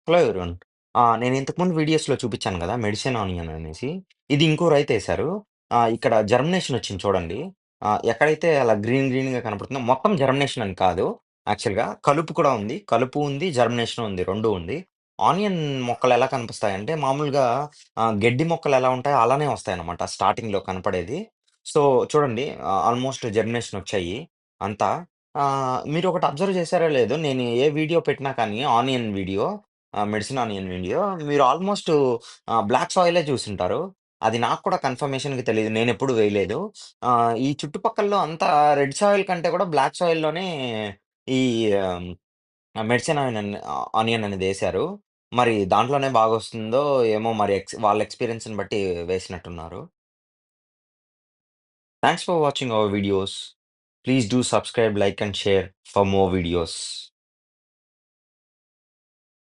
Hello everyone. నేను ఇంతకుముందు వీడియోస్‌లో చూపించాను గదా! మెడిసిన్ ఆనియన్ అనేసి. ఇది ఇంకో రైతేశారు. ఇక్కడ జర్మినేషన్ వచ్చింది చూడండి. ఎక్కడైతే అలా గ్రీన్ గ్రీన్‌గా కనపడుతుందో మొత్తం జర్మినేషన్ అని కాదు. యాక్చువల్‌గా కలుపు కూడా ఉంది. కలుపు ఉంది, జర్మినేషన్ ఉంది. 2 ఉంది. ఆనియన్ మొక్కలు ఎలా కనిపిస్తాయంటే మామూలుగా గడ్డి మొక్కలు ఎలా ఉంటాయో అలానే వస్తాయన్నమాట స్టార్టింగ్‌లో కనపడేది. సో, చూడండి ఆల్‌మోస్ట్ జర్మినేషన్ వచ్చాయి అంతా. మీరొకటి అబ్జర్వ్ చేశారో లేదో నేను ఏ వీడియో పెట్టినా కానీ onion video medicine onion video. మీరు ఆల్‌మోస్ట్ బ్లాక్ సాయిలే చూసుంటారు. అది నాకు కూడా కన్ఫర్మేషన్‌గా తెలీదు. నేనెప్పుడు వేయలేదు. ఈ చుట్టుపక్కల్లో అంతా రెడ్ సాయిల్ కంటే కూడా బ్లాక్ సాయిల్‌లోనే ఈ ఆహ్, మెడిసిన్ ఆనియన్ అనేదేశారు. మరి దాంట్లోనే బాగొస్తుందో ఏమో మరి వాళ్ళ ఎక్స్‌పీరియన్స్‌ని బట్టి వేసినట్టున్నారు. Thanks for watching our videos. Please do subscribe, like and share for more videos.